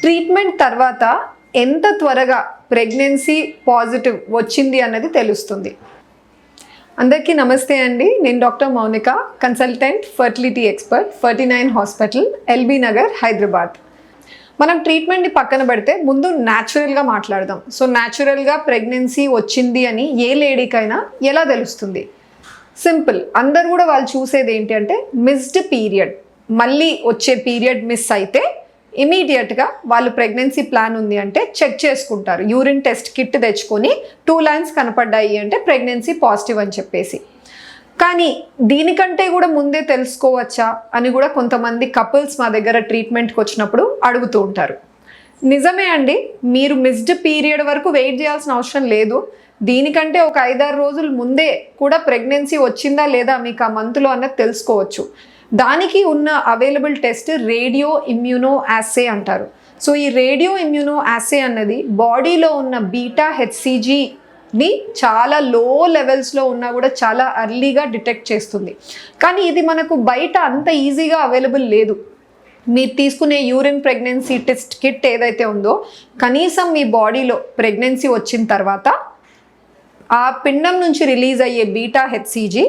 Treatment తర్వాత ఎంత త్వరగా ప్రెగ్నెన్సీ పాజిటివ్ వచ్చింది అన్నది తెలుస్తుంది. అందరికీ నమస్తే అండి. నేను doctor Mounika, consultant, fertility expert, 49 hospital, LB Nagar, Hyderabad. మనం ట్రీట్మెంట్ని పక్కన పెడితే ముందు న్యాచురల్గా మాట్లాడదాం. సో న్యాచురల్గా ప్రెగ్నెన్సీ వచ్చింది అని ఏ లేడీకైనా ఎలా తెలుస్తుంది? సింపుల్. అందరు కూడా వాళ్ళు చూసేది ఏంటి అంటే మిస్డ్ పీరియడ్, మళ్ళీ వచ్చే పీరియడ్ మిస్ అయితే ఇమీడియట్గా వాళ్ళు ప్రెగ్నెన్సీ ప్లాన్ ఉంది అంటే చెక్ చేసుకుంటారు. యూరిన్ టెస్ట్ కిట్ తెచ్చుకొని 2 లైన్స్ కనపడ్డాయి అంటే ప్రెగ్నెన్సీ పాజిటివ్ అని చెప్పేసి. కానీ దీనికంటే కూడా ముందే తెలుసుకోవచ్చా అని కూడా కొంతమంది కపుల్స్ మా దగ్గర ట్రీట్మెంట్కి వచ్చినప్పుడు అడుగుతూ ఉంటారు. నిజమే అండి, మీరు మిస్డ్ పీరియడ్ వరకు వెయిట్ చేయాల్సిన అవసరం లేదు. దీనికంటే ఒక 5-6 రోజుల ముందే కూడా ప్రెగ్నెన్సీ వచ్చిందా లేదా మీకు ఆ మంత్లో అన్నది తెలుసుకోవచ్చు. దానికి ఉన్న అవైలబుల్ టెస్ట్ రేడియో ఇమ్యూనో యాసే అంటారు. సో ఈ రేడియో ఇమ్యూనో యాసే అన్నది బాడీలో ఉన్న బీటా హెచ్సిజిని చాలా లో లెవెల్స్లో ఉన్నా కూడా చాలా ఎర్లీగా డిటెక్ట్ చేస్తుంది. కానీ ఇది మనకు బయట అంత ఈజీగా అవైలబుల్ లేదు. మీరు తీసుకునే యూరిన్ ప్రెగ్నెన్సీ టెస్ట్ కిట్ ఏదైతే ఉందో కనీసం మీ బాడీలో ప్రెగ్నెన్సీ వచ్చిన తర్వాత ఆ పిండం నుంచి రిలీజ్ అయ్యే బీటా హెచ్సిజి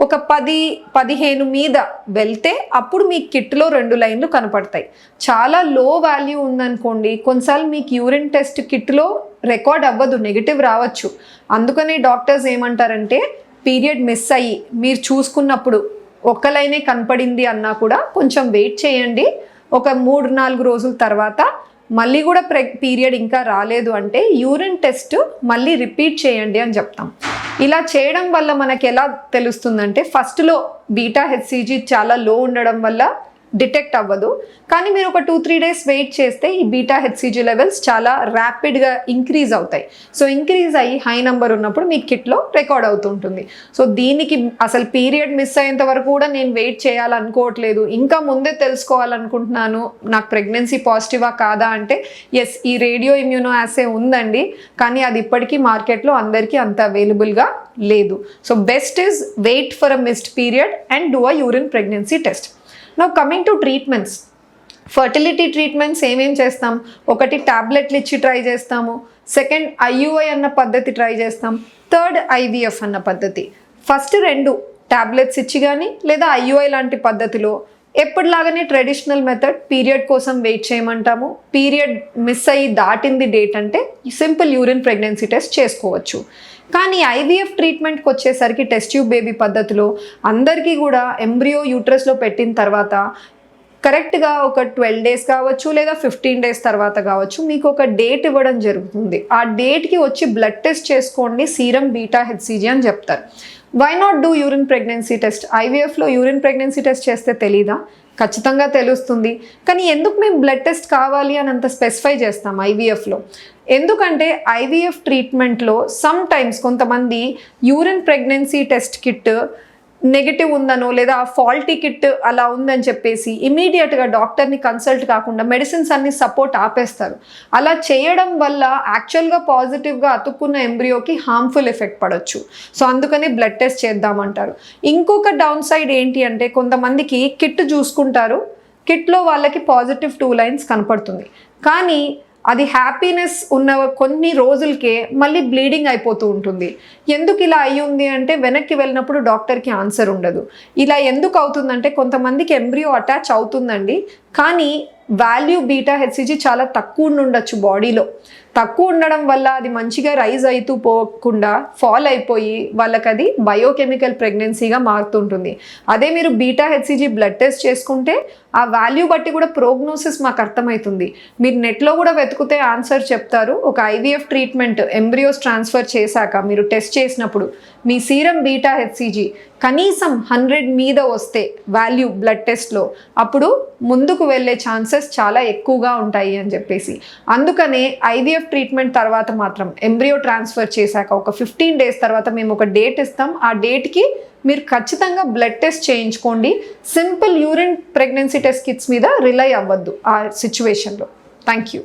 ఒక 10-15 మీద వెళ్తే అప్పుడు మీ కిట్లో 2 లైన్లు కనపడతాయి. చాలా లో వాల్యూ ఉందనుకోండి, కొన్నిసార్లు మీకు యూరిన్ టెస్ట్ కిట్లో రికార్డ్ అవ్వదు, నెగిటివ్ రావచ్చు. అందుకని డాక్టర్స్ ఏమంటారంటే పీరియడ్ మిస్ అయ్యి మీరు చూసుకున్నప్పుడు 1 లైనే కనపడింది అన్నా కూడా కొంచెం వెయిట్ చేయండి. ఒక 3-4 రోజుల తర్వాత మళ్ళీ కూడా పీరియడ్ ఇంకా రాలేదు అంటే యూరిన్ టెస్ట్ మళ్ళీ రిపీట్ చేయండి అని చెప్తాం. ఇలా చేయడం వల్ల మనకి ఎలా తెలుస్తుందంటే ఫస్ట్లో బీటా హెచ్సిజి చాలా లో ఉండడం వల్ల డిటెక్ట్ అవ్వదు. కానీ మీరు ఒక 2-3 డేస్ వెయిట్ చేస్తే ఈ బీటా హెచ్సిజి లెవెల్స్ చాలా ర్యాపిడ్గా ఇంక్రీజ్ అవుతాయి. సో ఇంక్రీజ్ అయ్యి హై నెంబర్ ఉన్నప్పుడు మీ కిట్లో రికార్డ్ అవుతుంటుంది. సో దీనికి అసలు పీరియడ్ మిస్ అయ్యేంత వరకు కూడా నేను వెయిట్ చేయాలనుకోవట్లేదు, ఇంకా ముందే తెలుసుకోవాలనుకుంటున్నాను నాకు ప్రెగ్నెన్సీ పాజిటివా కాదా అంటే ఎస్, ఈ రేడియో ఇమ్యూనో యాసే ఉందండి, కానీ అది ఇప్పటికీ మార్కెట్లో అందరికీ అంత అవైలబుల్గా లేదు. So best is wait for a missed period and do a urine pregnancy test. Now coming to treatments, fertility treatments ఏమేం చేస్తాం? ఒకటి టాబ్లెట్లు ఇచ్చి ట్రై చేస్తాము, సెకండ్ ఐయుఐ అన్న పద్ధతి ట్రై చేస్తాం, థర్డ్ ఐవీఎఫ్ అన్న పద్ధతి. ఫస్ట్ 2 టాబ్లెట్స్ ఇచ్చి కానీ లేదా ఐయుఐ లాంటి పద్ధతిలో ఎప్పటిలాగానే ట్రెడిషనల్ మెథడ్ పీరియడ్ కోసం వెయిట్ చేయమంటాము. పీరియడ్ మిస్ అయ్యి దాటింది డేట్ అంటే సింపుల్ యూరిన్ ప్రెగ్నెన్సీ టెస్ట్ చేసుకోవచ్చు. కానీ ఐవీఎఫ్ ట్రీట్మెంట్కి వచ్చేసరికి టెస్ట్ ట్యూబ్ బేబీ పద్ధతిలో అందరికీ కూడా ఎంబ్రియో యూట్రస్లో పెట్టిన తర్వాత కరెక్ట్గా ఒక 12 డేస్ కావచ్చు లేదా 15 డేస్ తర్వాత కావచ్చు మీకు ఒక డేట్ ఇవ్వడం జరుగుతుంది. ఆ డేట్కి వచ్చి బ్లడ్ టెస్ట్ చేసుకోండి, సీరం బీటా హెచ్సిజి అని చెప్తారు. Why not do urine pregnancy test? ఐవీఎఫ్లో యూరిన్ ప్రెగ్నెన్సీ టెస్ట్ చేస్తే తెలీదా? ఖచ్చితంగా తెలుస్తుంది. కానీ ఎందుకు మేము బ్లడ్ టెస్ట్ కావాలి అని అంత స్పెసిఫై చేస్తాం ఐవీఎఫ్లో? ఎందుకంటే ఐవీఎఫ్ ట్రీట్మెంట్లో సమ్ టైమ్స్ కొంతమంది urine pregnancy test kit negative ఉందనో లేదా ఫాల్టీ కిట్ అలా ఉందని చెప్పేసి ఇమీడియట్గా డాక్టర్ని కన్సల్ట్ కాకుండా మెడిసిన్స్ అన్ని సపోర్ట్ ఆపేస్తారు. అలా చేయడం వల్ల యాక్చువల్గా పాజిటివ్గా అతుక్కున్న ఎంబ్రియోకి హార్మ్ఫుల్ ఎఫెక్ట్ పడవచ్చు. సో అందుకని బ్లడ్ టెస్ట్ చేద్దామంటారు. ఇంకొక డౌన్ సైడ్ ఏంటి అంటే కొంతమందికి కిట్ చూసుకుంటారు, కిట్లో వాళ్ళకి పాజిటివ్ 2 లైన్స్ కనపడుతుంది, కానీ అది హ్యాపీనెస్ ఉన్న కొన్ని రోజులకే మళ్ళీ బ్లీడింగ్ అయిపోతూ ఉంటుంది. ఎందుకు ఇలా అయ్యింది అంటే వెనక్కి వెళ్ళినప్పుడు డాక్టర్కి ఆన్సర్ ఉండదు. ఇలా ఎందుకు అవుతుందంటే కొంతమందికి ఎంబ్రియో అటాచ్ అవుతుందండి, కానీ వాల్యూ బీటా హెచ్సిజి చాలా తక్కువ ఉండొచ్చు బాడీలో. తక్కువ ఉండడం వల్ల అది మంచిగా రైజ్ అవుతూ పోకుండా ఫాల్ అయిపోయి వాళ్ళకి అది బయోకెమికల్ ప్రెగ్నెన్సీగా మారుతుంటుంది. అదే మీరు బీటా హెచ్సిజి బ్లడ్ టెస్ట్ చేసుకుంటే ఆ వాల్యూ బట్టి కూడా ప్రోగ్నోసిస్ మాకు అర్థమవుతుంది. మీరు నెట్లో కూడా వెతుకుతే ఆన్సర్ చెప్తారు. ఒక ఐవీఎఫ్ ట్రీట్మెంట్ ఎంబ్రియోస్ ట్రాన్స్ఫర్ చేశాక మీరు టెస్ట్ చేసినప్పుడు మీ సీరం బీటా హెచ్సిజి కనీసం 100 మీద వస్తే వాల్యూ బ్లడ్ టెస్ట్లో అప్పుడు ముందుకు వెళ్ళే ఛాన్సెస్ చాలా ఎక్కువగా ఉంటాయి అని చెప్పేసి. అందుకనే ఐవీఎఫ్ ట్రీట్మెంట్ తర్వాత మాత్రం ఎంబ్రియో ట్రాన్స్ఫర్ చేశాక ఒక 15 డేస్ తర్వాత మేము ఒక డేట్ ఇస్తాం. ఆ డేట్కి మీరు ఖచ్చితంగా బ్లడ్ టెస్ట్ చేయించుకోండి. Simple urine pregnancy test kits మీద రిలై అవ్వద్దు ఆ సిచ్యువేషన్లో. Thank you.